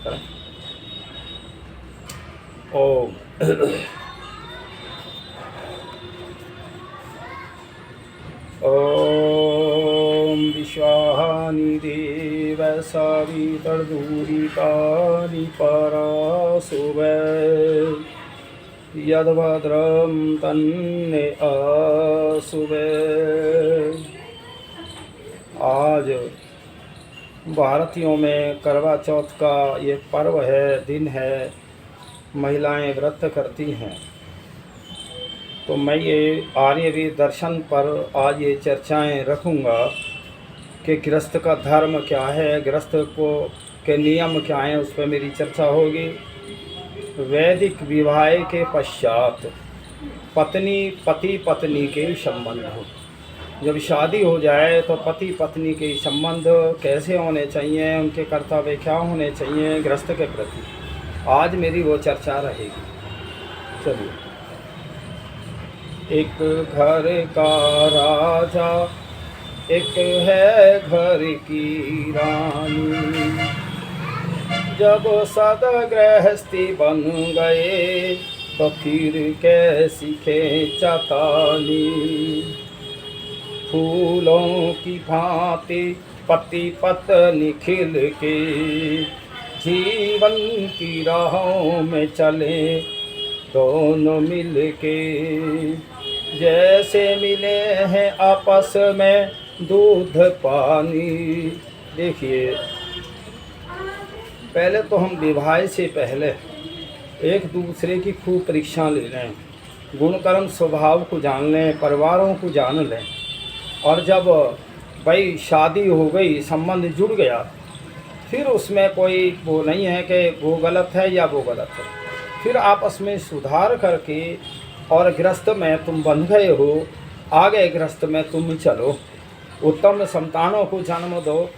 करें। ओम ओम विश्वानि देव सवितर्दूरितानि पराशुभे यद्भद्रं तन्ने अशुभे। आज भारतीयों में करवा चौथ का ये पर्व है, दिन है, महिलाएं व्रत करती हैं। तो मैं ये आर्यवेद दर्शन पर आज ये चर्चाएं रखूँगा कि गृहस्थ का धर्म क्या है, गृहस्थ को के नियम क्या हैं, उस पर मेरी चर्चा होगी। वैदिक विवाह के पश्चात पति पत्नी के संबंध हो, जब शादी हो जाए तो पति पत्नी के संबंध कैसे होने चाहिए, उनके कर्तव्य क्या होने चाहिए गृहस्थ के प्रति, आज मेरी वो चर्चा रहेगी। चलिए, एक घर का राजा, एक है घर की रानी, जब सदगृहस्थी बन गए तो फिर कैसी खेचातानी। फूलों की भांति पति पत्नी खिल के जीवन की राहों में चले दोनों मिल के, जैसे मिले हैं आपस में दूध पानी। देखिए, पहले तो हम विवाह से पहले एक दूसरे की खूब परीक्षा ले लें, गुण कर्म स्वभाव को जान लें, परिवारों को जान लें, और जब भाई शादी हो गई, संबंध जुड़ गया, फिर उसमें कोई वो नहीं है कि वो गलत है या वो गलत है, फिर आपस में सुधार करके, और गृहस्थ में तुम बंध गए हो, आगे गृहस्थ में तुम चलो, उत्तम संतानों को जन्म दो।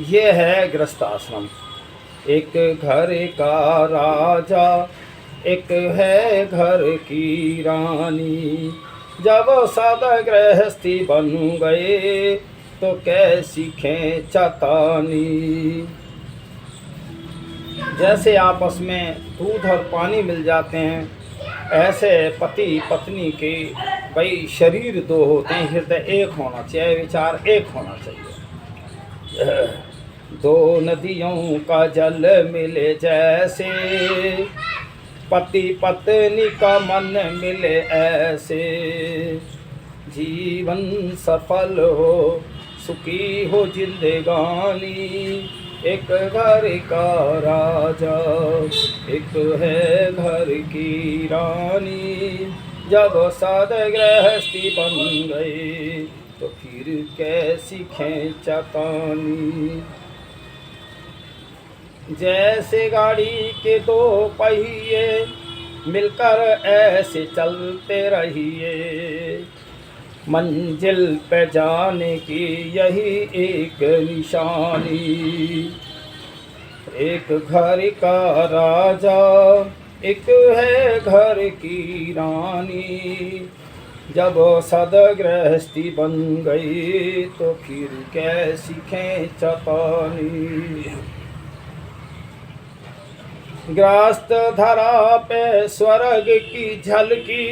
ये है गृहस्थ आश्रम। एक घर का राजा, एक है घर की रानी, जब सदा गृहस्थी बन गए तो कैसी खेचातानी। जैसे आपस में दूध और पानी मिल जाते हैं, ऐसे पति पत्नी के भाई शरीर दो होते हैं, हृदय एक होना चाहिए, विचार एक होना चाहिए। दो नदियों का जल मिले जैसे, पति पत्नी का मन मिले ऐसे, जीवन सफल हो, सुखी हो जिंदगानी। एक घर का राजा, एक है घर की रानी, जब सदगृहस्थी बन गए तो फिर कैसी खेचातानी। जैसे गाड़ी के दो पहिए मिलकर ऐसे चलते रहिए, मंजिल पे जाने की यही एक निशानी। एक घर का राजा, एक है घर की रानी, जब सदगृहस्थी बन गई तो फिर कैसी खेचातानी। ग्रस्त धरा पे स्वर्ग की झलकी,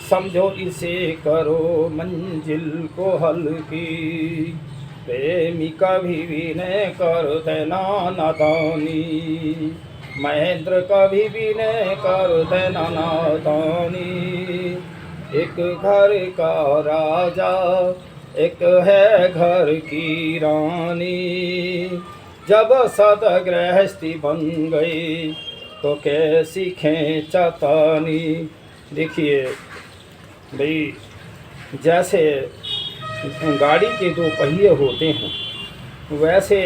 समझो इसे करो मंजिल को हल्की। प्रेमी कभी भी न कर देना नादानी, महेंद्र कभी भी न कर देना नादानी। एक घर का राजा, एक है घर की रानी, जब सदगृहस्थी बन गई तो कैसी खेचातानी। देखिए भाई, जैसे गाड़ी के दो पहिए होते हैं, वैसे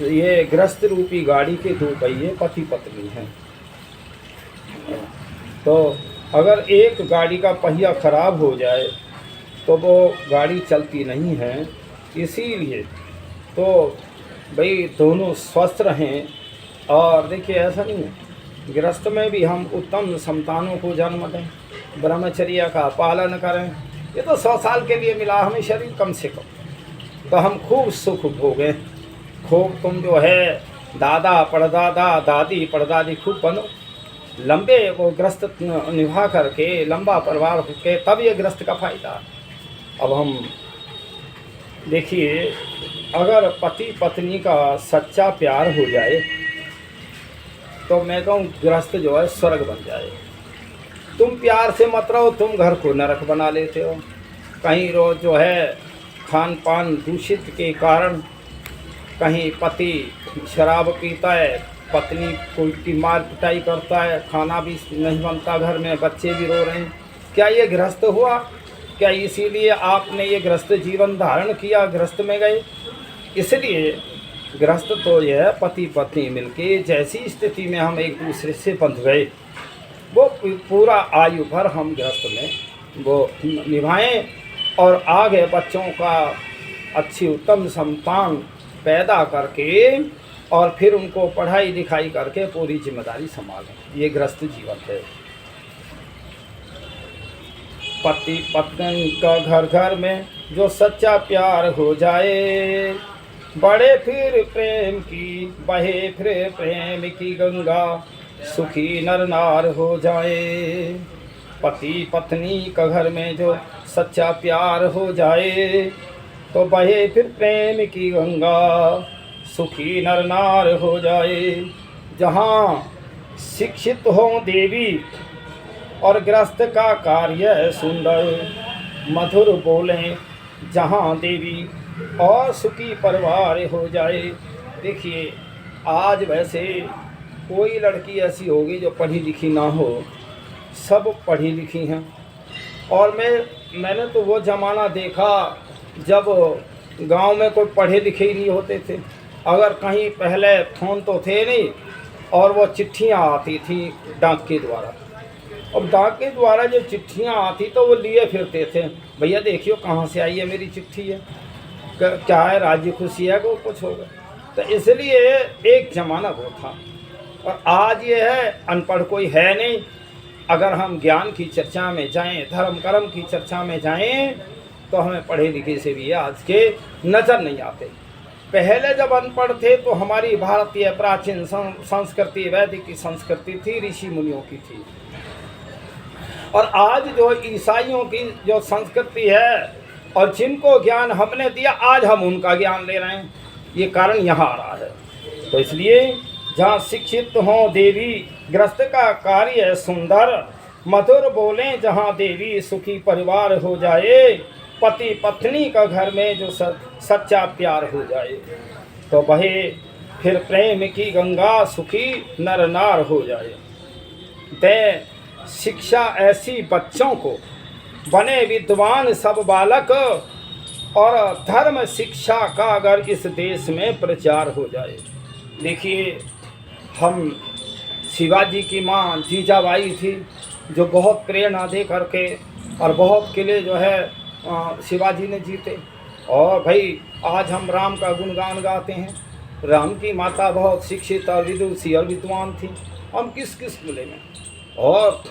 ये गृहस्थ रूपी गाड़ी के दो पहिए पति पत्नी हैं। तो अगर एक गाड़ी का पहिया खराब हो जाए तो वो गाड़ी चलती नहीं है। इसीलिए तो भाई दोनों स्वस्थ रहें। और देखिए, ऐसा नहीं है, गृहस्थ में भी हम उत्तम संतानों को जन्म दें, ब्रह्मचर्य का पालन करें। ये तो 100 साल के लिए मिला हमें शरीर कम से कम, तो हम खूब सुख भोगें। खूब तुम जो है दादा परदादा दादी परदादी खूब बनो, लंबे वो ग्रस्त निभा करके लंबा परिवार होके तब ये ग्रस्त का फायदा। अब हम देखिए, अगर पति पत्नी का सच्चा प्यार हो जाए तो मैं कहूँ गृहस्थ जो है स्वर्ग बन जाए। तुम प्यार से मत रहो, तुम घर को नरक बना लेते हो। कहीं रोज जो है खान पान दूषित के कारण, कहीं पति शराब पीता है, पत्नी को की मार पिटाई करता है, खाना भी नहीं बनता घर में, बच्चे भी रो रहे हैं। क्या ये गृहस्थ हुआ? क्या इसीलिए आपने ये गृहस्थ जीवन धारण किया, गृहस्थ में गए? इसलिए गृहस्थ तो यह पति पत्नी मिलके जैसी स्थिति में हम एक दूसरे से बंध गए, वो पूरा आयु भर हम गृहस्थ में वो निभाएं और आगे बच्चों का अच्छी उत्तम संतान पैदा करके और फिर उनको पढ़ाई लिखाई करके पूरी जिम्मेदारी संभालें। ये गृहस्थ जीवन है। पति पत्नी का घर घर में जो सच्चा प्यार हो जाए, बड़े फिर प्रेम की बहे फिर प्रेम की गंगा, सुखी नर नार हो जाए। पति पत्नी का घर में जो सच्चा प्यार हो जाए तो बहे फिर प्रेम की गंगा, सुखी नर नार हो जाए। जहाँ शिक्षित हो देवी और गृहस्थ का कार्य सुंदर, मधुर बोलें जहाँ देवी और सुखी परिवार हो जाए। देखिए, आज वैसे कोई लड़की ऐसी होगी जो पढ़ी लिखी ना हो, सब पढ़ी लिखी हैं। और मैंने तो वो ज़माना देखा जब गांव में कोई पढ़े लिखे ही नहीं होते थे। अगर कहीं पहले फ़ोन तो थे नहीं, और वो चिट्ठियाँ आती थी डाक के द्वारा। अब डाक के द्वारा जब चिट्ठियाँ आती तो वो लिए फिरते थे, भैया देखियो कहाँ से आई है मेरी चिट्ठी है, क्या है, राज्य खुशी है को कुछ होगा। तो इसलिए एक ज़माना वो था। और आज ये है अनपढ़ कोई है नहीं। अगर हम ज्ञान की चर्चा में जाएं, धर्म कर्म की चर्चा में जाएं, तो हमें पढ़े लिखे से भी आज के नज़र नहीं आते। पहले जब अनपढ़ थे तो हमारी भारतीय प्राचीन संस्कृति वैदिक की संस्कृति थी, ऋषि मुनियों की थी। और आज जो ईसाइयों की जो संस्कृति है और जिनको ज्ञान हमने दिया, आज हम उनका ज्ञान ले रहे हैं। ये कारण यहाँ आ रहा है। तो इसलिए जहाँ शिक्षित हों देवी, गृहस्थ का कार्य सुंदर, मधुर बोलें जहाँ देवी, सुखी परिवार हो जाए। पति पत्नी का घर में जो सच्चा प्यार हो जाए तो बहे फिर प्रेम की गंगा, सुखी नर नार हो जाए। दे शिक्षा ऐसी बच्चों को, बने विद्वान सब बालक, और धर्म शिक्षा का अगर इस देश में प्रचार हो जाए। देखिए, हम शिवाजी की माँ जीजाबाई थी जो बहुत प्रेरणा दे करके और बहुत किले जो है शिवाजी ने जीते। और भाई आज हम राम का गुणगान गाते हैं। राम की माता बहुत शिक्षित और विदुषी और विद्वान थी, हम किस किस मिले में। और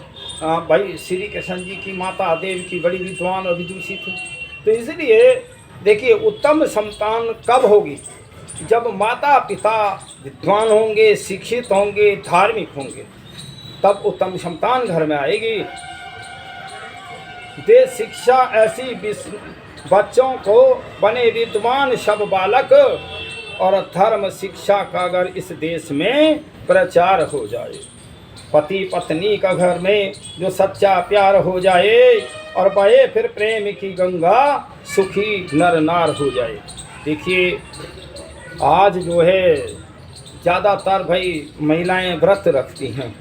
भाई श्री कृष्ण जी की माता देव की बड़ी विद्वान और विदुषी थी। तो इसलिए देखिए, उत्तम संतान कब होगी? जब माता पिता विद्वान होंगे, शिक्षित होंगे, धार्मिक होंगे, तब उत्तम संतान घर में आएगी। दे शिक्षा ऐसी बच्चों को, बने विद्वान सब बालक, और धर्म शिक्षा का अगर इस देश में प्रचार हो जाए। पति पत्नी का घर में जो सच्चा प्यार हो जाए और बहे फिर प्रेम की गंगा, सुखी नर नार हो जाए। देखिए, आज जो है ज़्यादातर भाई महिलाएं व्रत रखती हैं।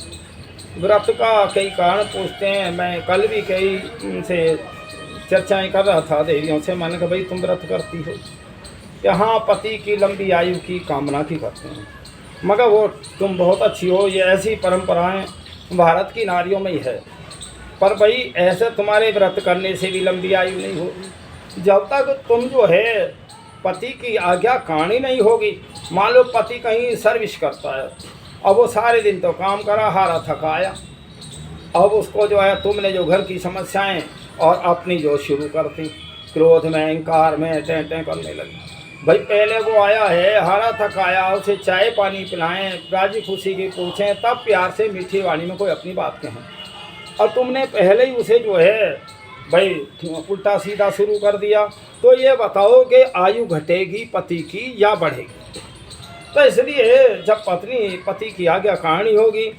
व्रत का कई कारण पूछते हैं। मैं कल भी कई से चर्चाएं कर रहा था देवियों से। मैंने कहा भाई तुम व्रत करती हो? यहाँ पति की लंबी आयु की कामना की करते हैं, मगर वो तुम बहुत अच्छी हो, ये ऐसी परंपराएं भारत की नारियों में ही है। पर भाई ऐसे तुम्हारे व्रत करने से भी लंबी आयु नहीं होगी जब तक तुम जो है पति की आज्ञा कानी नहीं होगी। मान लो पति कहीं सर्विस करता है, अब वो सारे दिन तो काम करा, हारा थकाया, अब उसको जो है तुमने जो घर की समस्याएं और अपनी जो शुरू करती, क्रोध में, अहंकार में टें टें करने लगी। भाई पहले वो आया है हारा थक आया, उसे चाय पानी पिलाएं, राजी खुशी की पूछें, तब प्यार से मीठी वाणी में कोई अपनी बात कहें। और तुमने पहले ही उसे जो है भाई उल्टा सीधा शुरू कर दिया। तो ये बताओ कि आयु घटेगी पति की या बढ़ेगी? तो इसलिए जब पत्नी पति की आज्ञाकारिणी होगी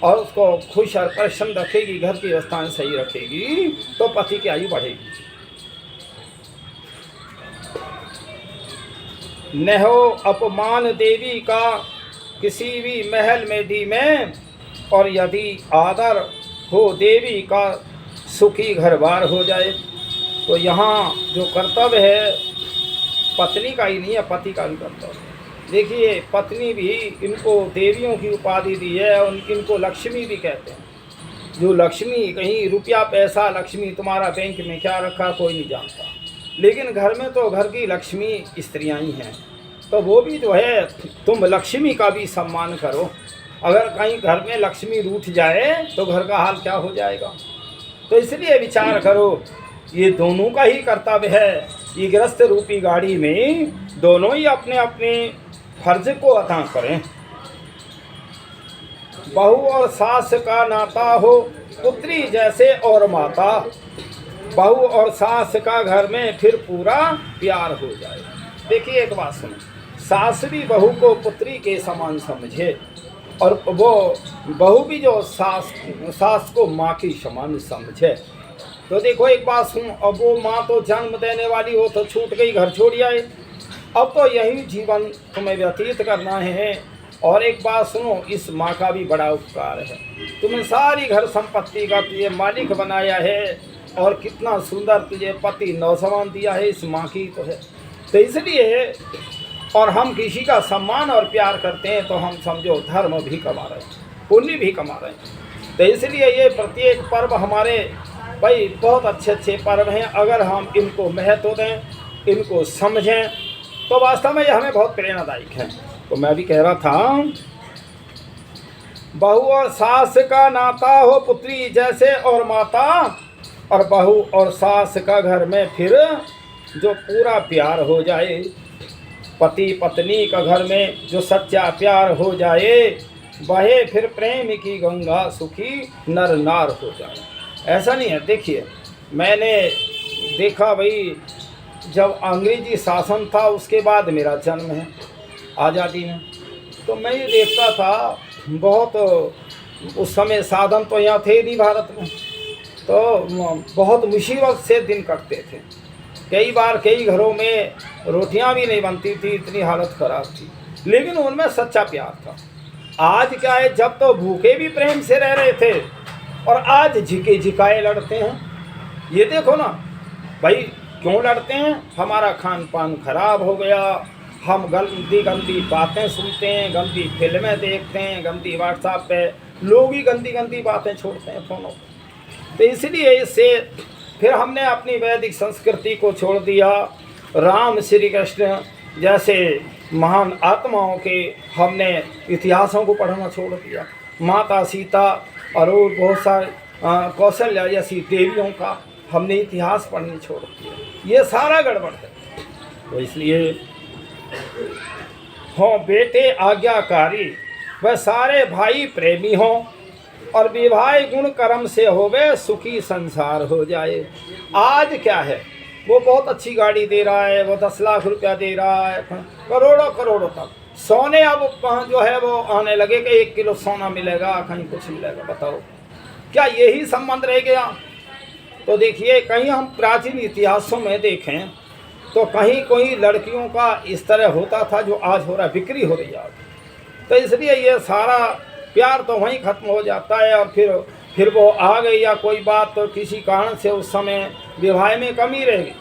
और उसको खुश और प्रसन्न रखेगी, घर की व्यवस्थाएं सही रखेगी, तो पति की आयु बढ़ेगी। न हो अपमान देवी का किसी भी महल में डी में, और यदि आदर हो देवी का सुखी घर बार हो जाए। तो यहाँ जो कर्तव्य है पत्नी का ही नहीं है, पति का भी कर्तव्य है। देखिए पत्नी भी, इनको देवियों की उपाधि दी है और इनको लक्ष्मी भी कहते हैं। जो लक्ष्मी, कहीं रुपया पैसा लक्ष्मी तुम्हारा बैंक में क्या रखा कोई नहीं जानता, लेकिन घर में तो घर की लक्ष्मी स्त्रियाँ ही हैं। तो वो भी जो है, तुम लक्ष्मी का भी सम्मान करो। अगर कहीं घर में लक्ष्मी रूठ जाए तो घर का हाल क्या हो जाएगा। तो इसलिए विचार करो, ये दोनों का ही कर्तव्य है। ये गृहस्थ रूपी गाड़ी में दोनों ही अपने अपने फर्ज को अदा करें। बहू और सास का नाता हो पुत्री जैसे और माता, बहू और सास का घर में फिर पूरा प्यार हो जाए। देखिए एक बात सुनो, सास भी बहू को पुत्री के समान समझे और वो बहू भी जो सास को माँ की समान समझे। तो देखो एक बात सुन, अब वो माँ तो जन्म देने वाली हो तो छूट गई, घर छोड़ आए, अब तो यही जीवन तुम्हें व्यतीत करना है। और एक बात सुनो, इस माँ का भी बड़ा उपकार है, तुम्हें सारी घर संपत्ति का तुझे मालिक बनाया है और कितना सुंदर तुझे पति नौजवान दिया है, इस माँ की तो है। तो इसलिए और हम किसी का सम्मान और प्यार करते हैं तो हम समझो धर्म भी कमा रहे हैं, पुण्य भी कमा रहे हैं। तो इसलिए ये प्रत्येक पर्व हमारे भाई बहुत अच्छे अच्छे पर्व हैं। अगर हम इनको महत्व दें, इनको समझें, तो वास्तव में ये हमें बहुत प्रेरणादायक है। तो मैं भी कह रहा था, बहू और सास का नाता हो पुत्री जैसे और माता, और बहू और सास का घर में फिर जो पूरा प्यार हो जाए, पति पत्नी का घर में जो सच्चा प्यार हो जाए, बहे फिर प्रेम की गंगा सुखी नर नार हो जाए। ऐसा नहीं है। देखिए मैंने देखा भाई, जब अंग्रेजी शासन था उसके बाद मेरा जन्म है आज़ादी में, तो मैं ये देखता था बहुत, उस समय साधन तो यहाँ थे नहीं भारत में, तो बहुत मुसीबत से दिन कटते थे। कई बार कई घरों में रोटियां भी नहीं बनती थी, इतनी हालत ख़राब थी, लेकिन उनमें सच्चा प्यार था। आज क्या है, जब तो भूखे भी प्रेम से रह रहे थे और आज झिके झिकाए लड़ते हैं। ये देखो ना भाई, क्यों लड़ते हैं? हमारा खान पान खराब हो गया, हम गंदी गंदी बातें सुनते हैं, गंदी फिल्में देखते हैं, गंदी व्हाट्सएप पे लोग ही गंदी गंदी बातें छोड़ते हैं फ़ोनों पर। तो इसलिए इससे फिर हमने अपनी वैदिक संस्कृति को छोड़ दिया। राम श्री कृष्ण जैसे महान आत्माओं के हमने इतिहासों को पढ़ना छोड़ दिया। माता सीता और बहुत सारे कौशल्या जैसी देवियों का हमने इतिहास पढ़ने छोड़ दिया। ये सारा गड़बड़ है। तो इसलिए हों बेटे आज्ञाकारी, वह सारे भाई प्रेमी हों, और विवाह गुण कर्म से होवे सुखी संसार हो जाए। आज क्या है, वो बहुत अच्छी गाड़ी दे रहा है, वो 10 लाख रुपया दे रहा है, करोड़ों करोड़ों तक सोने अब जो है वो आने लगे कि 1 किलो सोना मिलेगा, कहीं कुछ मिलेगा। बताओ क्या यही संबंध रह गया? तो देखिए कहीं हम प्राचीन इतिहासों में देखें तो कहीं कोई लड़कियों का इस तरह होता था जो आज हो रहा है, बिक्री हो रही है आज। तो इसलिए ये सारा प्यार तो वहीं ख़त्म हो जाता है। और फिर वो आ गई या कोई बात तो किसी कारण से उस समय विवाह में कमी रह गई,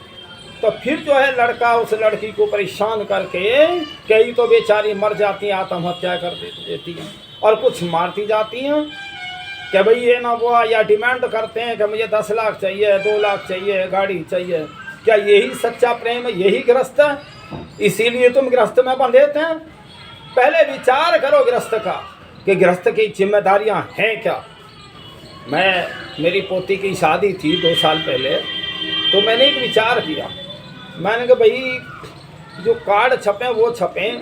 तो फिर जो है लड़का उस लड़की को परेशान करके, कई तो बेचारी मर जाती हैं, आत्महत्या कर देती हैं, और कुछ मारती जाती हैं कि भाई ये ना वो, या डिमांड करते हैं कि मुझे 10 लाख चाहिए, 2 लाख चाहिए, गाड़ी चाहिए। क्या यही सच्चा प्रेम है? यही गृहस्थ है? इसीलिए तुम गृहस्थ में बंधे थे। पहले विचार करो गृहस्थ का कि गृहस्थ की जिम्मेदारियां हैं क्या। मेरी पोती की शादी थी 2 साल पहले, तो मैंने एक विचार किया। मैंने कहा भाई जो कार्ड छपें वो छपें।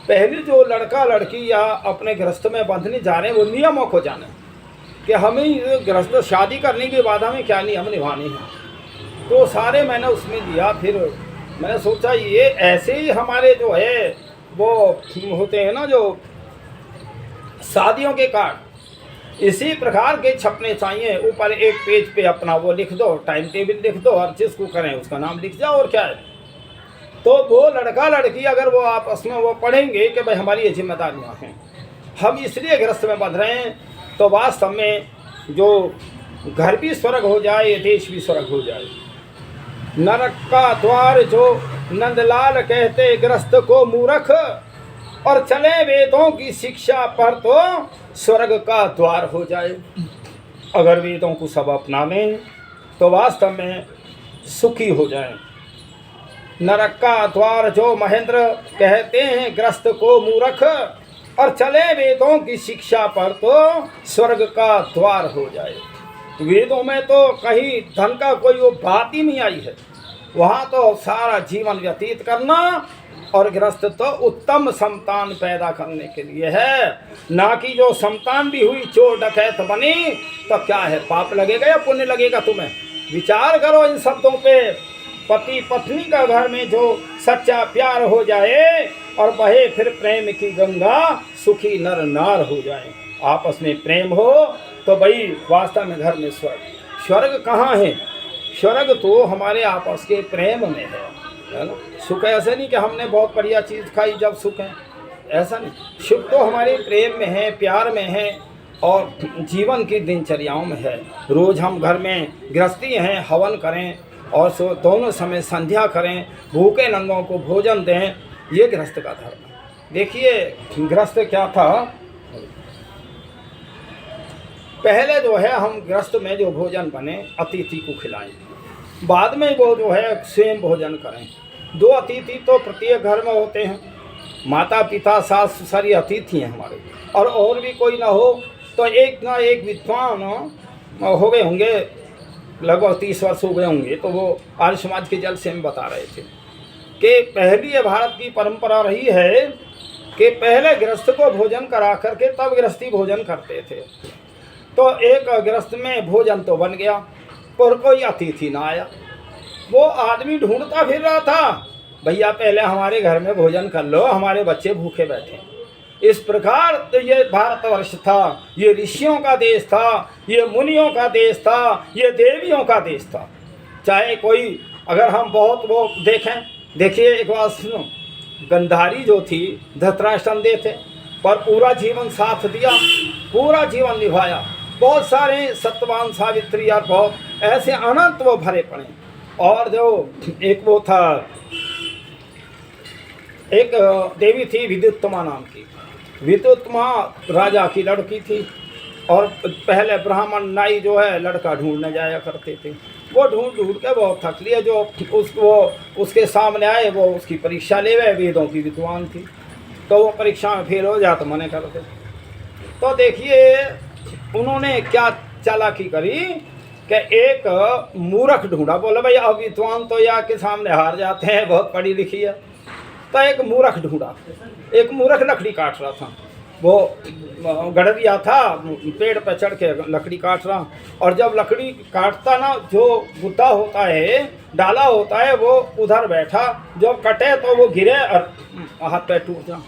पहले जो लड़का लड़की या अपने गृहस्थ में बंधने जा रहे हैं वो नियमों को जाने कि हमें गृहस्थ शादी करने के बाद हमें क्या नियम निभाने हैं। तो सारे मैंने उसमें दिया। फिर मैंने सोचा ये ऐसे ही हमारे जो है वो होते हैं ना जो शादियों के कार्ड, इसी प्रकार के छपने चाहिए। ऊपर एक पेज पे अपना वो लिख दो, टाइम टेबल लिख दो, हर चीज़ को करें उसका नाम लिख जाओ और क्या है। तो वो लड़का लड़की अगर वो आपस में वो पढ़ेंगे कि भाई हमारी ये जिम्मेदारियाँ हैं, हम इसलिए गृहस्थ में बंध रहे हैं, तो वास्तव में जो घर भी स्वर्ग हो जाए, देश भी स्वर्ग हो जाए। नरक का द्वार जो नंदलाल कहते गृहस्थ को मूर्ख, और चले वेदों की शिक्षा पर तो स्वर्ग का द्वार हो जाए। अगर वेदों को सब अपना लें तो वास्तव में सुखी हो जाए। नरक का द्वार जो महेंद्र कहते हैं गृहस्थ को मूर्ख, और चले वेदों की शिक्षा पर तो स्वर्ग का द्वार हो जाए। वेदों में तो कहीं धन का कोई वो बात ही नहीं आई है। वहाँ तो सारा जीवन व्यतीत करना, और गृहस्थ तो उत्तम संतान पैदा करने के लिए है, ना कि जो संतान भी हुई चोर डकैत बनी तो क्या है, पाप लगेगा या पुण्य लगेगा। तुम्हें विचार करो इन शब्दों पे। पति पत्नी का घर में जो सच्चा प्यार हो जाए और बहे फिर प्रेम की गंगा, सुखी नर नार हो जाए। आपस में प्रेम हो तो भाई वास्तव में घर में स्वर्ग। स्वर्ग कहाँ है? स्वर्ग तो हमारे आपस के प्रेम में है ना। सुख ऐसे नहीं कि हमने बहुत बढ़िया चीज़ खाई जब सुख है, ऐसा नहीं। सुख तो हमारे प्रेम में है, प्यार में है, और जीवन की दिनचर्याओं में है। रोज़ हम घर में गृहस्थी हैं, हवन करें और दोनों समय संध्या करें, भूखे नंगों को भोजन दें, ये गृहस्थ का धर्म है। देखिए गृहस्थ क्या था, पहले जो है हम गृहस्थ में जो भोजन बने अतिथि को खिलाएं, बाद में वो जो है स्वयं भोजन करें। 2 अतिथि तो प्रत्येक घर में होते हैं, माता पिता सास ससुर अतिथि हैं हमारे, और भी कोई ना हो तो एक ना एक विद्वान हो गए होंगे, लगभग 30 वर्ष हो गए होंगे। तो वो आर्य समाज के जल से हम बता रहे थे कि पहली ये भारत की परंपरा रही है कि पहले गृहस्थ को भोजन करा करके तब गृहस्थी भोजन करते थे। तो एक गृहस्थ में भोजन तो बन गया पर कोई अतिथि ना आया। वो आदमी ढूंढता फिर रहा था, भैया पहले हमारे घर में भोजन कर लो, हमारे बच्चे भूखे बैठे। इस प्रकार तो ये भारतवर्ष था, ये ऋषियों का देश था, ये मुनियों का देश था, ये देवियों का देश था। चाहे कोई अगर हम बहुत वो देखें, देखिए एक बात सुनो, गंधारी जो थी धृतराष्ट्र दे थे, पर पूरा जीवन साथ दिया, पूरा जीवन निभाया। बहुत सारे सत्यवान सावित्री और बहुत ऐसे अनंत वो भरे पड़े। और जो एक वो था, एक देवी थी विद्युत्तमा नाम की। विद्युत्तमा राजा की लड़की थी, और पहले ब्राह्मण नाई जो है लड़का ढूंढने जाया करते थे। वो ढूंढ के बहुत थक लिया। जो उसके सामने आए वो उसकी परीक्षा ले गए, वेदों की विद्वान थी, तो वो परीक्षा में फेल हो जाते मने करते। तो देखिए उन्होंने क्या चालाकी करी कि एक मूर्ख ढूंढा। बोला भाई अब विद्वान तो या के सामने हार जाते हैं, बहुत पढ़ी लिखी है। तो एक मूर्ख ढूंढा, एक मूर्ख लकड़ी काट रहा था। वो गड़रिया था, पेड़ पर चढ़ के लकड़ी काट रहा, और जब लकड़ी काटता ना जो बुद्धा होता है, डाला होता है, वो उधर बैठा, जब कटे तो वो गिरे और हाथ पैर टूट जा।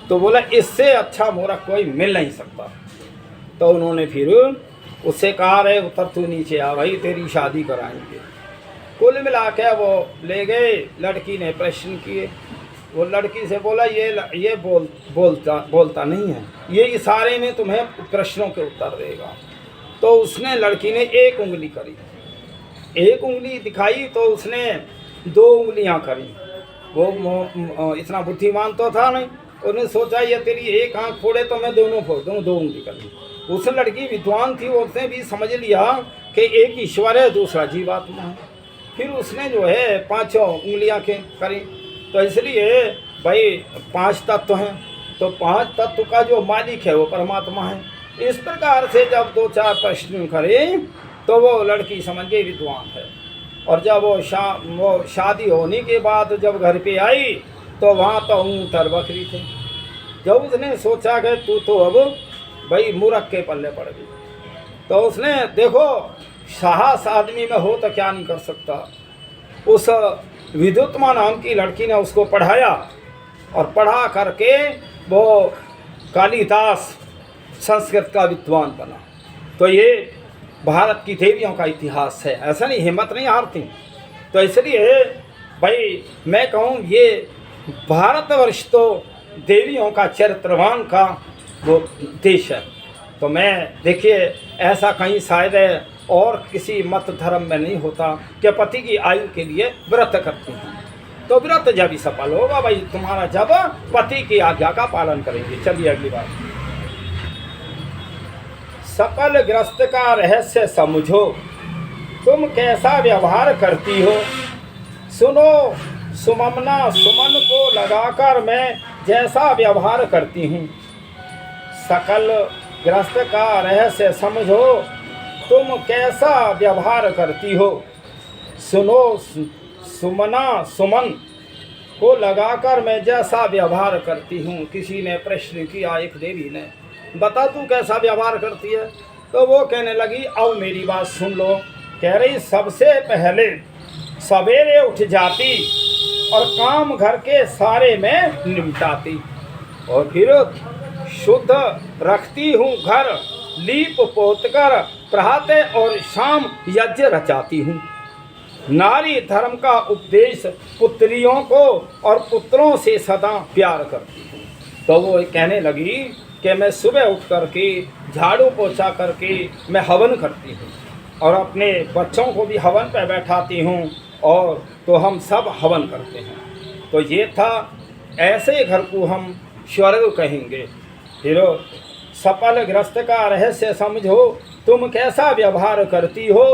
तो बोला इससे अच्छा मूर्ख कोई मिल नहीं सकता। तो उन्होंने फिर उससे कहा रे उतर तू नीचे आ भाई, तेरी शादी कराएंगे। कुल मिला के वो ले गए। लड़की ने प्रश्न किए, वो लड़की से बोला ये बोलता नहीं है, ये इशारे में तुम्हें प्रश्नों के उत्तर देगा। तो उसने लड़की ने एक उंगली करी, एक उंगली दिखाई, तो उसने 2 उंगलियां करी। वो इतना बुद्धिमान तो था नहीं, उन्हें सोचा ये तेरी एक आंख फोड़े तो मैं दोनों फोड़ दूँ, 2 उंगली करी। उस लड़की विद्वान थी, उसने भी समझ लिया कि एक ईश्वर है, दूसरा जीवात्मा है। फिर उसने जो है 5 उंगलियां करी। तो इसलिए भाई 5 तत्व हैं, तो 5 तत्व का जो मालिक है वो परमात्मा है। इस प्रकार से जब 2-4 प्रश्न करे तो वो लड़की समझ गई विद्वान है। और जब वो शादी होने के बाद जब घर पे आई तो वहाँ तो ऊँट और बकरी थे। जब उसने सोचा कि तू तो अब भाई मूर्ख के पल्ले पड़ गई, तो उसने देखो साहस आदमी में हो तो क्या नहीं कर सकता। उस विद्युत्मा नाम की लड़की ने उसको पढ़ाया और पढ़ा करके वो कालिदास संस्कृत का विद्वान बना। तो ये भारत की देवियों का इतिहास है, ऐसा नहीं हिम्मत नहीं हारती। तो इसलिए भाई मैं कहूँ ये भारतवर्ष तो देवियों का चरित्रवान का वो देश है। तो मैं देखिए ऐसा कहीं शायद और किसी मत धर्म में नहीं होता कि पति की आयु के लिए व्रत करती हैं। तो व्रत जब ही सफल होगा भाई तुम्हारा, जब पति की आज्ञा का पालन करेंगे। चलिए अगली बात। सफल गृहस्थ का रहस्य समझो, तुम कैसा व्यवहार करती हो। सुनो सुमना, सुमन को लगाकर मैं जैसा व्यवहार करती हूँ। सकल गृहस्थ का रहस्य समझो, तुम कैसा व्यवहार करती हो। सुनो सुमना, सुमन को लगाकर मैं जैसा व्यवहार करती हूँ। किसी ने प्रश्न किया एक देवी ने, बता तू कैसा व्यवहार करती है। तो वो कहने लगी अब मेरी बात सुन लो। कह रही सबसे पहले सवेरे उठ जाती और काम घर के सारे में निपटाती, और फिर शुद्ध रखती हूँ घर, लीप पोत कर प्रभात और शाम यज्ञ रचाती हूँ। नारी धर्म का उपदेश पुत्रियों को और पुत्रों से सदा प्यार करती हूँ। तो वो कहने लगी कि मैं सुबह उठ करके झाड़ू पोछा करके मैं हवन करती हूँ और अपने बच्चों को भी हवन पे बैठाती हूँ, और तो हम सब हवन करते हैं। तो ये था, ऐसे घर को हम स्वर्ग कहेंगे। फिर सफल गृहस्थ का रहस्य समझो, तुम कैसा व्यवहार करती हो।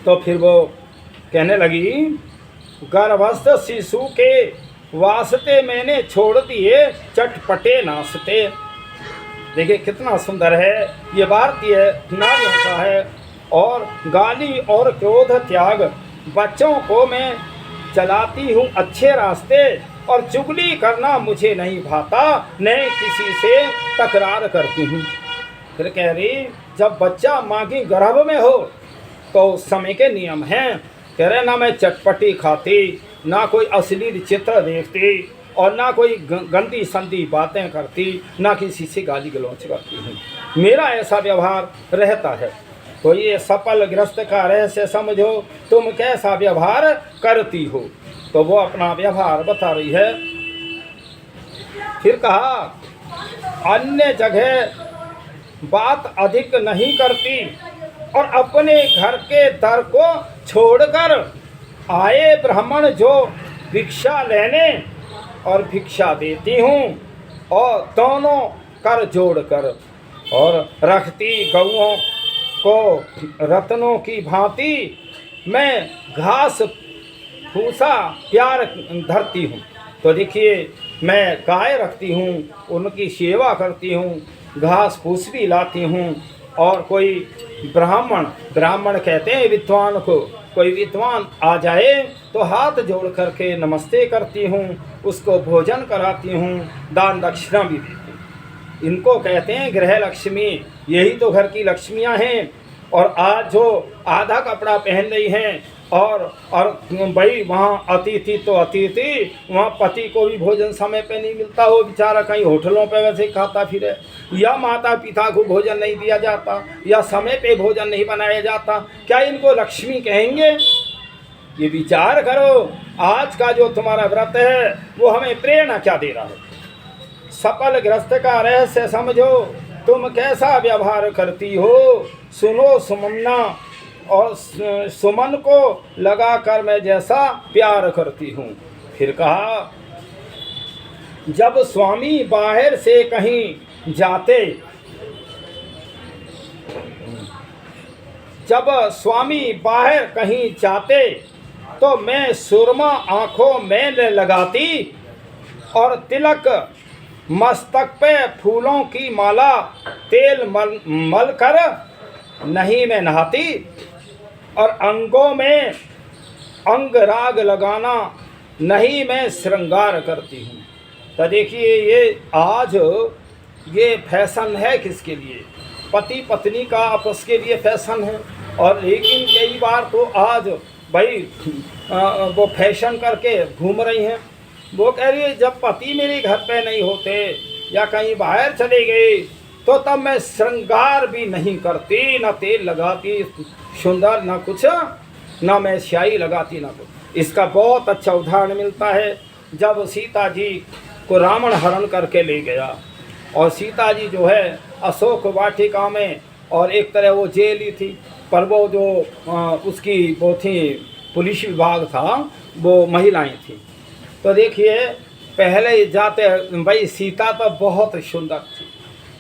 तो फिर वो कहने लगी गर्भस्थ शिशु के वास्ते मैंने छोड़ दिए चटपटे नाश्ते। देखिए कितना सुंदर है, ये भारतीय नारियों का है। और गाली और क्रोध त्याग, बच्चों को मैं चलाती हूँ अच्छे रास्ते, और चुगली करना मुझे नहीं भाता, न किसी से तकरार करती हूँ। फिर कह रही जब बच्चा माँ की गर्भ में हो तो उस समय के नियम हैं। कह रहे ना मैं चटपटी खाती, ना कोई अश्लील चित्र देखती, और ना कोई गंदी संदी बातें करती, ना किसी से गाली गलौच करती हूँ। मेरा ऐसा व्यवहार रहता है। तो ये सफल गृहस्थ का रहस्य समझो, तुम कैसा व्यवहार करती हो। तो वो अपना व्यवहार बता रही है। फिर कहा अन्य जगह बात अधिक नहीं करती, और अपने घर के दर को छोड़कर आए ब्राह्मण जो भिक्षा लेने और भिक्षा देती हूँ, और दोनों कर जोड़कर, और रखती गऊओं को रत्नों की भांति मैं घास भूसा प्यार धरती हूँ। तो देखिए मैं गाय रखती हूँ, उनकी सेवा करती हूँ, घास फूस भी लाती हूँ, और कोई ब्राह्मण कहते हैं विद्वान को, कोई विद्वान आ जाए तो हाथ जोड़ करके नमस्ते करती हूँ, उसको भोजन कराती हूँ, दान दक्षिणा भी देती हूँ। इनको कहते हैं गृह लक्ष्मी। यही तो घर की लक्ष्मियाँ हैं। और आज जो आधा कपड़ा पहन रही हैं, और भाई वहाँ अतिथि तो अतिथि, वहाँ पति को भी भोजन समय पे नहीं मिलता, हो बेचारा कहीं होटलों पे वैसे खाता फिरे, या माता पिता को भोजन नहीं दिया जाता, या समय पे भोजन नहीं बनाया जाता, क्या इनको लक्ष्मी कहेंगे? ये विचार करो, आज का जो तुम्हारा व्रत है वो हमें प्रेरणा क्या दे रहा है। सफल गृहस्थ का रहस्य समझो, तुम कैसा व्यवहार करती हो। सुनो सुमन्ना, और सुमन को लगाकर मैं जैसा प्यार करती हूँ। फिर कहा जब स्वामी बाहर से कहीं जाते, जब स्वामी बाहर कहीं जाते तो मैं सुरमा आँखों में लगाती, और तिलक मस्तक पे फूलों की माला तेल मल कर नहीं मैं नहाती। और अंगों में अंग राग लगाना नहीं मैं श्रृंगार करती हूँ। तो देखिए ये आज ये फैशन है किसके लिए? पति पत्नी का आपस के लिए फैशन है। और लेकिन कई बार तो आज भाई वो फैशन करके घूम रही हैं। वो कह रही है जब पति मेरे घर पे नहीं होते या कहीं बाहर चले गए तो तब मैं श्रृंगार भी नहीं करती, न तेल लगाती सुंदर, न कुछ, न मैं स्याही लगाती, न कुछ। इसका बहुत अच्छा उदाहरण मिलता है जब सीता जी को रावण हरण करके ले गया और सीता जी जो है अशोक वाटिका में, और एक तरह वो जेल ही थी, पर वो जो उसकी वो थी पुलिस विभाग था, वो महिलाएं थी। तो देखिए पहले जाते भाई सीता तो बहुत सुंदर थी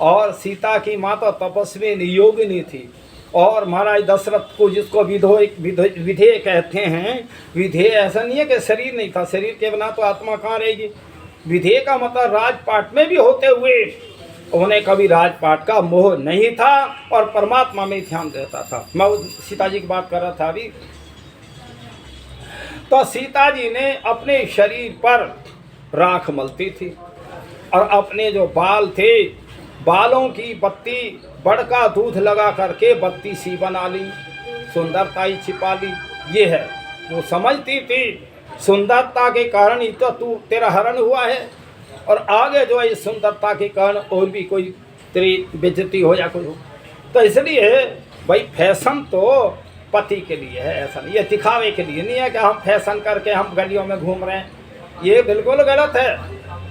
और सीता की माता तपस्वी योगिनी थी। और महाराज दशरथ को जिसको विधेय कहते हैं, विधेय ऐसा नहीं है कि शरीर नहीं था, शरीर के बिना तो आत्मा कहाँ रहेगी। विधेय का मतलब राजपाट में भी होते हुए उन्हें कभी राजपाट का मोह नहीं था और परमात्मा में ध्यान देता था। मैं सीता जी की बात कर रहा था अभी। तो सीता जी ने अपने शरीर पर राख मलती थी और अपने जो बाल थे, बालों की बत्ती बड़का दूध लगा करके बत्ती सी बना ली, सुंदरता ही छिपा ली। ये है वो समझती थी सुंदरता के कारण ही तो तेरा हरण हुआ है, और आगे जो है इस सुंदरता के कारण और भी कोई तेरी बेइज्जती हो या कुछ हो। तो इसलिए भाई फैशन तो पति के लिए है, ऐसा नहीं, ये दिखावे के लिए नहीं है कि हम फैशन करके हम गलियों में घूम रहे हैं, ये बिल्कुल गलत है।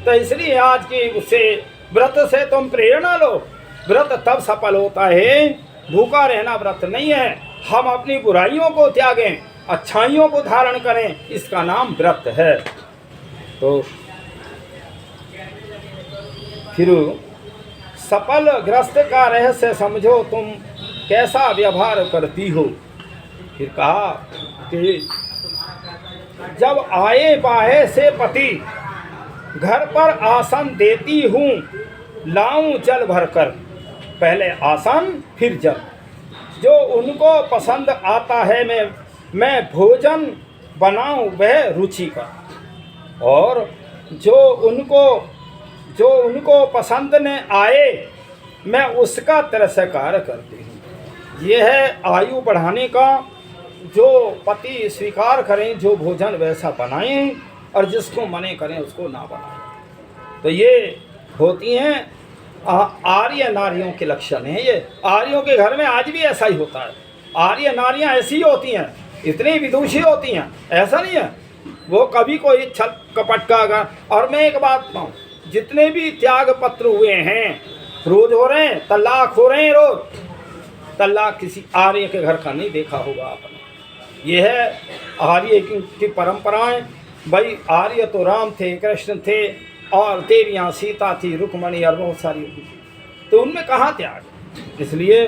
तो इसलिए आज की उससे व्रत से तुम प्रेरणा लो। व्रत तब सफल होता है, भूखा रहना व्रत नहीं है। हम अपनी बुराइयों को त्यागें, अच्छाइयों को धारण करें, इसका नाम व्रत है। तो फिर सफल ग्रस्त का रहस्य समझो तुम कैसा व्यवहार करती हो। फिर कहा कि जब आए बाहे से पति घर पर आसन देती हूँ, लाऊं जल भरकर, पहले आसन फिर जल। जो उनको पसंद आता है मैं भोजन बनाऊं वह रुचि का, और जो उनको पसंद न आए मैं उसका तिरस्कार करती हूँ। ये है आयु बढ़ाने का, जो पति स्वीकार करें जो भोजन वैसा बनाएं और जिसको मने करें उसको ना बनाएं। तो ये होती हैं आर्य नारियों के लक्षण हैं। ये आर्यों के घर में आज भी ऐसा ही होता है। आर्य नारियां ऐसी ही होती हैं, इतनी विदुषी होती हैं, ऐसा नहीं है वो कभी कोई छल कपट का। और मैं एक बात बताऊँ, जितने भी त्याग पत्र हुए हैं रोज हो रहे हैं, तलाक हो रहे हैं रोज, तलाक किसी आर्य के घर का नहीं देखा होगा आपने। ये है आर्य की परंपराएं। भाई आर्य तो राम थे, कृष्ण थे, और देवियाँ सीता थी, रुक्मणी और बहुत सारी थी, तो उनमें कहाँ त्याग। इसलिए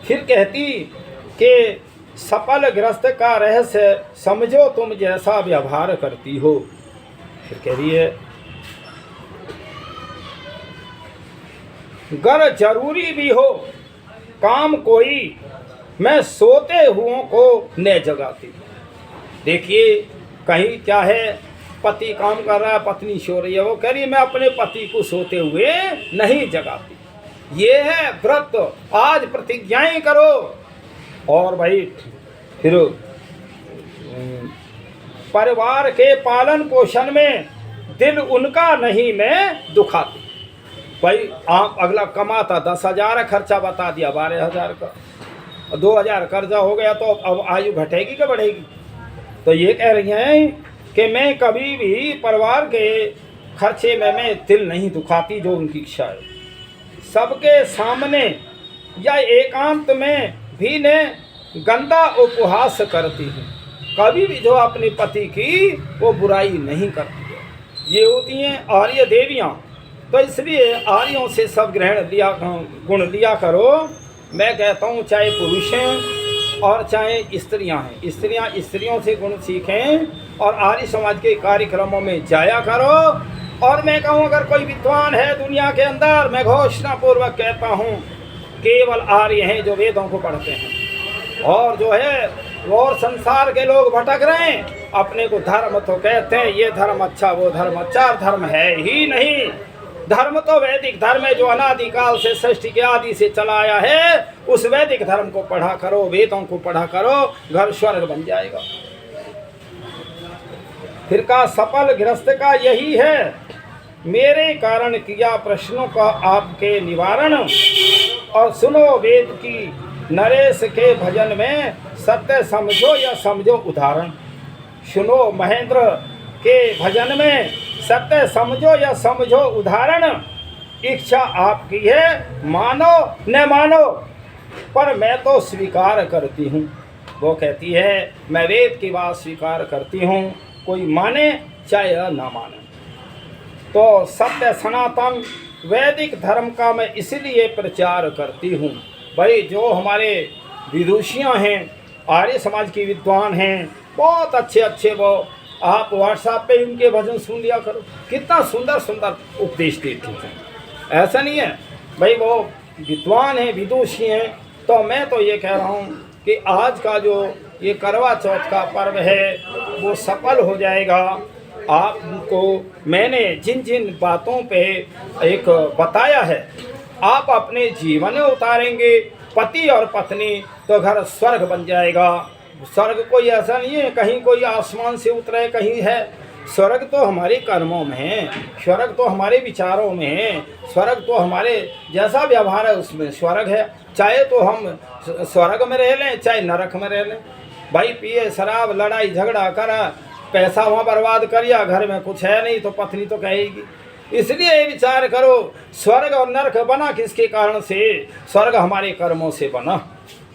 फिर कहती कि सफल ग्रस्त का रहस्य समझो तुम जैसा व्यवहार करती हो। फिर कह रही है गर जरूरी भी हो काम कोई, मैं सोते हुओं को न जगाती। देखिए कहीं क्या है, पति काम कर रहा है, पत्नी सो रही है, वो कह रही मैं अपने पति को सोते हुए नहीं जगाती। ये है व्रत। आज प्रतिज्ञाएं करो। और भाई फिर परिवार के पालन पोषण में दिल उनका नहीं मैं दुखाती। भाई आप अगला कमाता 10,000 खर्चा बता दिया 12,000 का, 2,000 कर्जा हो गया, तो अब आयु घटेगी कि बढ़ेगी। तो ये कह रही हैं कि मैं कभी भी परिवार के खर्चे में मैं दिल नहीं दुखाती, जो उनकी इच्छा है। सबके सामने या एकांत में भी ने गंदा उपहास करती हूँ, कभी भी जो अपने पति की वो बुराई नहीं करती है। ये होती हैं आर्य देवियाँ। तो इसलिए आर्यों से सब गुण लिया करो। मैं कहता हूँ चाहे पुरुष हैं और चाहे स्त्रियां हैं, स्त्रियों से गुण सीखें और आर्य समाज के कार्यक्रमों में जाया करो। और मैं कहूँ अगर कोई विद्वान है दुनिया के अंदर, मैं घोषणा पूर्वक कहता हूँ केवल आर्य हैं जो वेदों को पढ़ते हैं। और जो है और संसार के लोग भटक रहे हैं, अपने को धर्म तो कहते हैं, ये धर्म अच्छा वो धर्म अच्छा, धर्म है ही नहीं। धर्म तो वैदिक धर्म है जो अनादिकाल से सृष्टि के आदि से चला आया है। उस वैदिक धर्म को पढ़ा करो, वेदों को पढ़ा करो, घर स्वर्ग बन जाएगा। फिर का सफल गृहस्थ का यही है, मेरे कारण किया प्रश्नों का आपके निवारण, और सुनो वेद की नरेश के भजन में, सत्य समझो या समझो उदाहरण। सुनो महेंद्र के भजन में, सत्य समझो या समझो उदाहरण। इच्छा आपकी है, मानो न मानो, पर मैं तो स्वीकार करती हूँ। वो कहती है मैं वेद की बात स्वीकार करती हूँ, कोई माने चाहे ना माने। तो सत्य सनातन वैदिक धर्म का मैं इसलिए प्रचार करती हूँ। भाई जो हमारे विदुषियाँ हैं, आर्य समाज की विद्वान हैं, बहुत अच्छे अच्छे, वो आप व्हाट्सएप पे उनके भजन सुन लिया करो, कितना सुंदर सुंदर उपदेश देते हैं। ऐसा नहीं है भाई, वो विद्वान हैं, विदुषी हैं। तो मैं तो ये कह रहा हूँ कि आज का जो ये करवा चौथ का पर्व है वो सफल हो जाएगा। आपको मैंने जिन जिन बातों पे एक बताया है, आप अपने जीवन में उतारेंगे, पति और पत्नी, तो घर स्वर्ग बन जाएगा। स्वर्ग कोई ऐसा नहीं है कहीं कोई आसमान से उतरे कहीं है। स्वर्ग तो हमारे कर्मों में है, स्वर्ग तो हमारे विचारों में है, स्वर्ग तो हमारे जैसा व्यवहार है उसमें स्वर्ग है। चाहे तो हम स्वर्ग में रह लें चाहे नरक में रह लें। भाई पिए शराब, लड़ाई झगड़ा करा, पैसा वहाँ बर्बाद करिया, घर में कुछ है नहीं तो पत्नी तो कहेगी। इसलिए ये विचार करो, स्वर्ग और नरक बना किसके कारण से? स्वर्ग हमारे कर्मों से बना।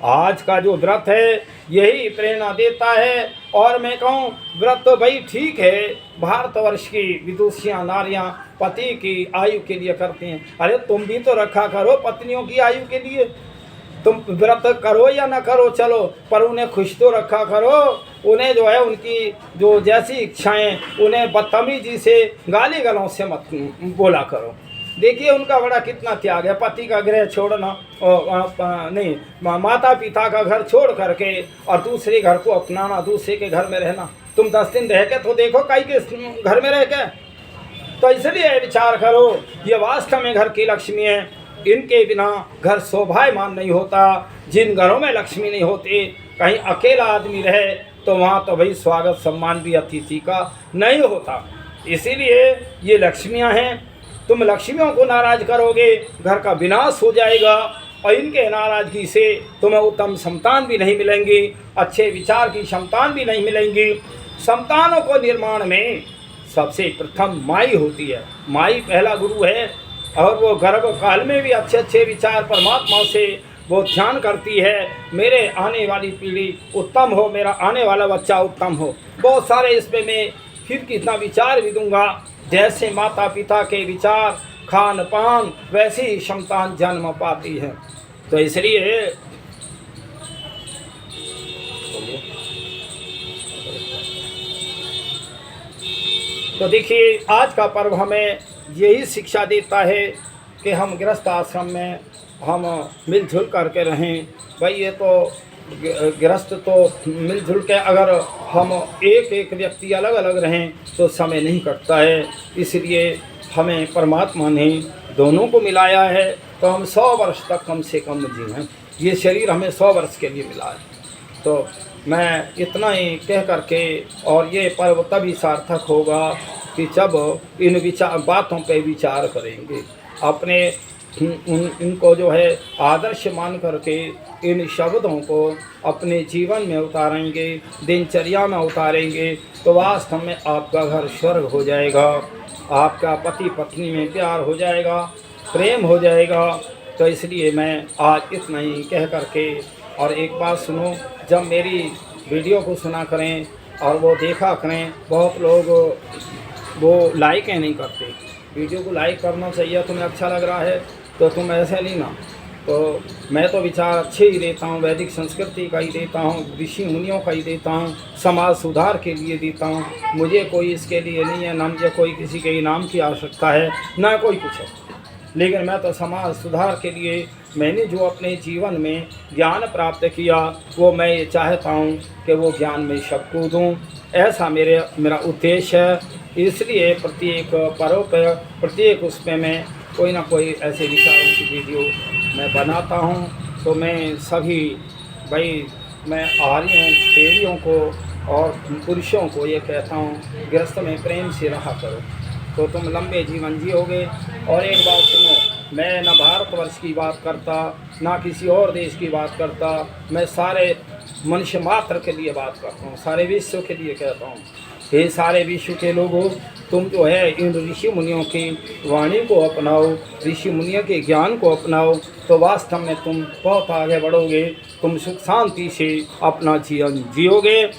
आज का जो व्रत है यही प्रेरणा देता है। और मैं कहूँ व्रत तो भाई ठीक है, भारतवर्ष की विदुषियाँ नारियाँ पति की आयु के लिए करती हैं। अरे तुम भी तो रखा करो पत्नियों की आयु के लिए। तुम व्रत करो या ना करो चलो, पर उन्हें खुश तो रखा करो। उन्हें जो है उनकी जो जैसी इच्छाएं, उन्हें बदतमीजी से गाली गलौज से मत बोला करो। देखिए उनका बड़ा कितना त्याग है, पति का गृह छोड़ना नहीं, माता पिता का घर छोड़ करके और दूसरे घर को अपनाना, दूसरे के घर में रहना। तुम 10 दिन रह के तो देखो कई के घर में रह के। तो इसलिए विचार करो, ये वास्तव में घर की लक्ष्मी है, इनके बिना घर शोभायमान नहीं होता। जिन घरों में लक्ष्मी नहीं होती, कहीं अकेला आदमी रहे तो वहाँ तो भाई स्वागत सम्मान भी अतिथि का नहीं होता। इसीलिए ये लक्ष्मियाँ हैं, तुम लक्ष्मियों को नाराज करोगे घर का विनाश हो जाएगा, और इनके नाराजगी से तुम्हें उत्तम संतान भी नहीं मिलेंगी, अच्छे विचार की संतान भी नहीं मिलेंगी। संतानों को निर्माण में सबसे प्रथम माई होती है, माई पहला गुरु है। और वो गर्भ काल में भी अच्छे अच्छे विचार परमात्मा से वो ध्यान करती है, मेरे आने वाली पीढ़ी उत्तम हो, मेरा आने वाला बच्चा उत्तम हो। बहुत सारे इसमें मैं फिर कितना विचार भी दूंगा। जैसे माता पिता के विचार, खान पान, वैसी ही संतान जन्म पाती है। तो इसलिए तो देखिए आज का पर्व हमें यही शिक्षा देता है कि हम गृहस्थ आश्रम में हम मिलजुल करके रहें। भाई ये तो गृहस्थ तो मिलजुल के, अगर हम एक एक व्यक्ति अलग अलग रहें तो समय नहीं कटता है। इसलिए हमें परमात्मा ने दोनों को मिलाया है, तो हम 100 वर्ष तक कम से कम जिएं। ये शरीर हमें 100 वर्ष के लिए मिला है। तो मैं इतना ही कह करके, और ये पर्व तभी सार्थक होगा कि जब इन बातों पे विचार करेंगे, अपने इनको जो है आदर्श मान करके इन शब्दों को अपने जीवन में उतारेंगे, दिनचर्या में उतारेंगे, तो वास्तव में आपका घर स्वर्ग हो जाएगा, आपका पति पत्नी में प्यार हो जाएगा, प्रेम हो जाएगा। तो इसलिए मैं आज इतना ही कह करके, और एक बात सुनो, जब मेरी वीडियो को सुना करें और वो देखा करें, बहुत लोग वो लाइक नहीं करते। वीडियो को लाइक करना चाहिए, तुम्हें अच्छा लग रहा है तो तुम ऐसे नहीं ना। तो मैं तो विचार अच्छे ही देता हूँ, वैदिक संस्कृति का ही देता हूँ, ऋषि मुनियों का ही देता हूँ, समाज सुधार के लिए देता हूँ। मुझे कोई इसके लिए नहीं है, ना मुझे कोई किसी के इनाम की आवश्यकता है, ना कोई कुछ है। लेकिन मैं तो समाज सुधार के लिए मैंने जो अपने जीवन में ज्ञान प्राप्त किया वो मैं ये चाहता हूँ कि वो ज्ञान मैं सबको दूँ। ऐसा मेरा उद्देश्य है। इसलिए प्रत्येक पर्व पर प्रत्येक उसमें मैं कोई ना कोई ऐसे विचारों की वीडियो मैं बनाता हूँ। तो मैं सभी भाई मैं आर्यों देवियों को और पुरुषों को ये कहता हूँ, गृहस्थ में प्रेम से रहा करो तो तुम लंबे जीवन जियोगे। और एक बात सुनो, मैं न भारतवर्ष की बात करता ना किसी और देश की बात करता, मैं सारे मनुष्य मात्र के लिए बात करता हूँ, सारे विश्व के लिए कहता हूँ। हे सारे विश्व के लोगों, तुम जो है इन ऋषि मुनियों की वाणी को अपनाओ, ऋषि मुनियों के ज्ञान को अपनाओ, तो वास्तव में तुम बहुत आगे बढ़ोगे, तुम सुख शांति से अपना जीवन जियोगे।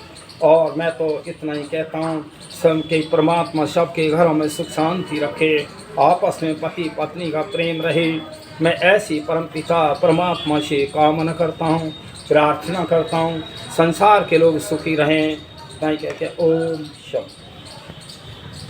और मैं तो इतना ही कहता हूँ, सबके परमात्मा सबके घरों में सुख शांति रखे, आपस में पति पत्नी का प्रेम रहे। मैं ऐसी परमपिता परमात्मा से कामना करता हूँ, प्रार्थना करता हूँ, संसार के लोग सुखी रहें। ताई कह के ओम शम।